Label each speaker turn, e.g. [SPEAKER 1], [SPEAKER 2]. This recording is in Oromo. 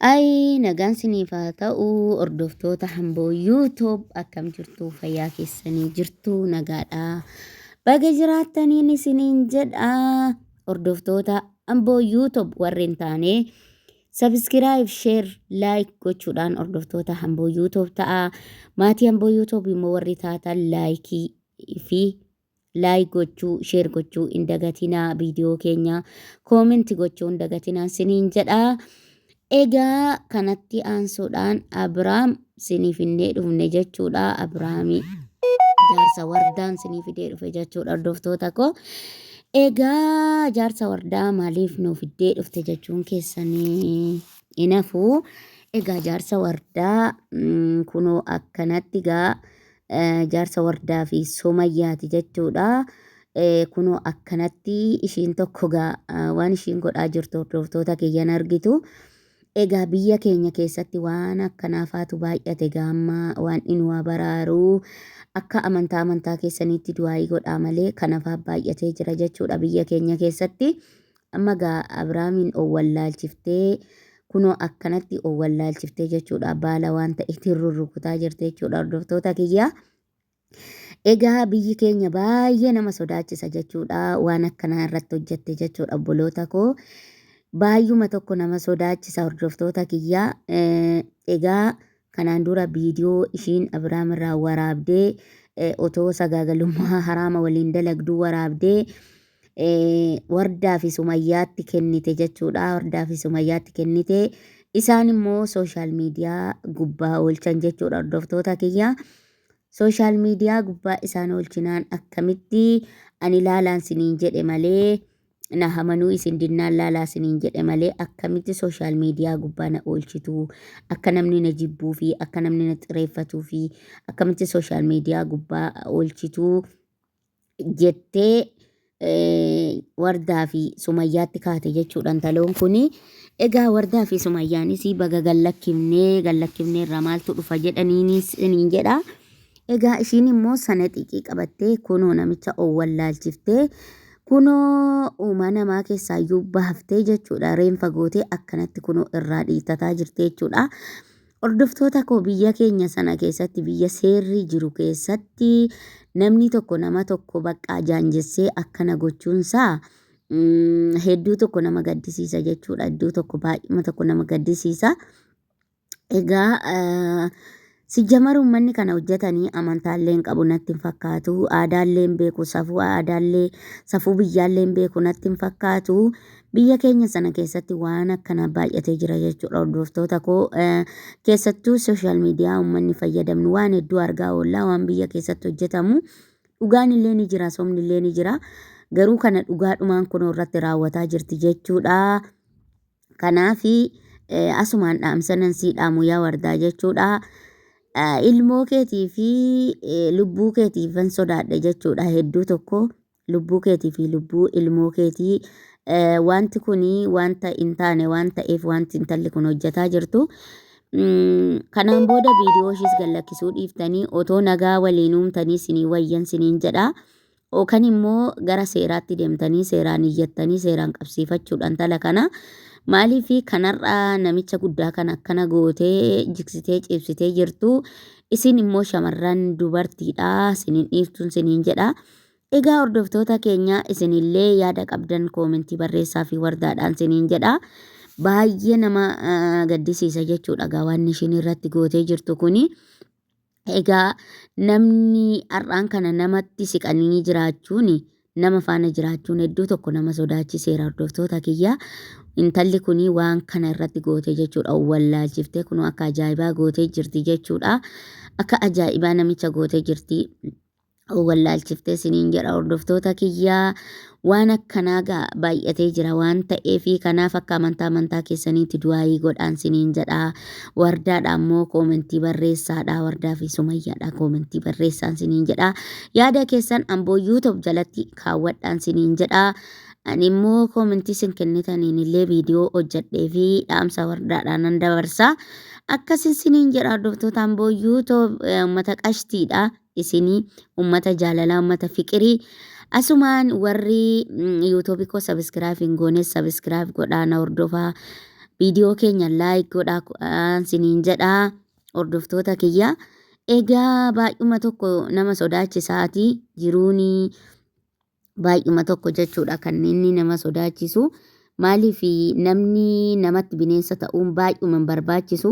[SPEAKER 1] Ay nagaan siniif haa ta'u hordoftoota hamboo YouTube akkam jirtu fayyaa keessanii jirtu nagaadha. Baga jiraattaniin isiniin jedha hordoftoota hamboo YouTube warreen taane subscribe, share, like gochuudhaan hordoftoota hamboo YouTube ta'a. Maatii hamboo YouTube immoo warri taatan like fi like gochuu, share gochuu hin dagatinaa viidiyoo keenya comment gochuu hin dagatinaa siniin jedha. Egaa kanatti aansuudhaan Abrahaam sinii fidee dhufne jechuudha. Abrahaamii jaarsa wardaan sinii fidee dhufe jechuudha hordoftoota koo. Egaa jaarsa wardaa maaliif nu fidee dhufte jechuun keessanii inafu. Egaa jaarsa wardaa kunoo akkanatti gaa jaarsa wardaa fi Sumayyaati jechuudha. Kunoo akkanatti ishiin tokko gaa waan ishiin godhaa jirtu hordoftoota kiyyan argitu. Egaa biyya keenya keessatti waan akkanaafaatu baay'ate gaamma waan inni waa baraaru akka amantaa keessanitti du'aayii godhaa malee kanafaa baay'atee jira jechuudha biyya keenya keessatti. Amma gaa Abrahaamiin owwallaalchiftee kunoo akkanatti owwallaalchiftee jechuudha baala waan ta'eetiin rurrukutaa jirte jechuudha hordoftoota kiyya. Egaa biyyi keenya baay'ee nama sodaachisa jechuudha waan akkanaa irratti hojjette jechuudha obboloota koo. Baay'uma tokko nama sodaachisa hordoftoota kiyya. Egaa kanaan dura viidiyoo ishiin Abrahaam irraa waraabdee otoo sagaagalummaa haraama waliin dalagduu waraabdee wardaa fi Sumayyaatti kennite jechuudha. Wardaa fi Sumayyaatti kennite isaan immoo sooshaal miidiyaa gubbaa oolchan jechuudha hordoftoota kiyya. Sooshaal miidiyaa gubbaa isaan oolchinaan akkamitti ani ilaalaan siniin jedhe malee na hamanuu isin dinnaan laalaa siniin jedhe malee akkamitti sooshaal miidiyaa gubbaa na oolchitu akka namni na jibbuu fi akka namni na xireeffatuu fi akkamitti sooshaal miidiyaa gubbaa oolchitu jettee wardaa fi Sumayyaatti kaate jechuudha intaloon kuni. Egaa wardaa fi Sumayyaanis baga gallakkifnee irraa maaltu dhufa jedhaniinis siniin jedha. Egaa ishiin immoo sana xiqqii qabattee kunoo namicha owwallaalchiftee kunoo uumaa namaa keessaayyuu baaftee jechuudha. Reenfa gootee akkanatti kunoo irraa dhiitataa jirte jechuudha. Hordoftoota koo biyya keenya sana keessatti biyya seerri jiru keessatti namni tokko nama tokko baqqaa jaanjessee akkana gochuunsaa hedduu tokko nama gaddisiisa jechuudha. Hedduu tokko baay'ima tokko nama gaddisiisa. Egaa sijjamar uummanni kana hojjetanii amantaallee hin qabu natti hin fakkaatu. Aadaallee hin beeku, safuu biyyaallee hin beeku natti hin fakkaatu. Biyya keenya sana keessatti waan akkana baay'atee jira jechuudha hordoftoota koo. Keessattuu sooshaal miidiyaa uummanni fayyadamnu waan hedduu argaa oolla. Waan biyya keessatti hojjetamu dhugaan illee ni jira, sobni illee ni jira. Garuu kana dhugaadhumaan kunoo irratti raawwataa jirti jechuudha. Kanaafi asumaan dhaamsanan sii dhaamu yaa wardaa jechuudha. Ilmoo keetii fi lubbuu keetiifan sodaadha jechuudha. Hedduu tokko lubbuu keetii fi lubbuu ilmoo keetii wanti kuni wanta hin taane waan ta'eef wanti intalli kun hojjetaa jirtu. Kanaan booda viidiyoo ishiis gallakkisuu dhiiftanii otoo nagaa waliin uumtanii sinii wayyan siniin jedha. Yookaan immoo gara seeraatti deemtanii seeraan iyyattanii seeraan qabsiifachuudhaan intala kana. Maaliifi kanarraa namicha guddaa kan akkana gootee jiksitee ciibsitee jirtu isin immoo shamarran dubartiidha siniin dhiiftuun siniin jedha. Egaa hordoftoota keenya isinillee yaada qabdan koomentii barreessaa fi wardaadhaan siniin jedha. Baay'ee nama gaddisiisa jechuudha waan ishiin irratti gootee jirtu kuni. Egaa namni har'aan kana namatti siqanii jiraachuun nama faana jiraachuun hedduu tokko nama sodaachiseera hordoftoota kiyya. Intalli kuni waan kana irratti gootee jechuudha. Owwallaalchiftee kunoo akka ajaa'ibaa gootee jirti jechuudha. Akka ajaa'ibaa namicha gootee jirti. Owwallaalchiftee siniin jedha hordoftoota kiyyaa. Waan akkanaa gaa baay'atee jira waan ta'eefi kanaaf akka amantaa keessaniitti du'aayii godhaan siniin jedha. Wardaadha immoo koomentii barreessaadha. Wardaa fi Sumayyaadha koomentii barreessaan siniin jedha. Yaada keessan hamboo YouTube jalatti kaawwadhaan siniin jedha. Ani immoo koomentii isin kennitaniin illee viidiyoo hojjedhee fi dhaamsa wardaadhaan nan dabarsa. Akkasin siniin jedha hordoftoota hamboo YouTube uummata qashtiidha. Isinii uummata jaalalaa, uummata fiqirii. Asumaan warri YouTube koo subscribe hin goones subscribe godhaa na hordofaa. Viidiyoo keenya like godhaa siniin jedhaa hordoftoota kiyya. Egaa baay'uma tokko nama sodaachisaati jiruuni baay'uma tokko jechuudha kan inni nama sodaachisu. Maaliif namni namatti bineensa ta'uun baay'uma barbaachisu.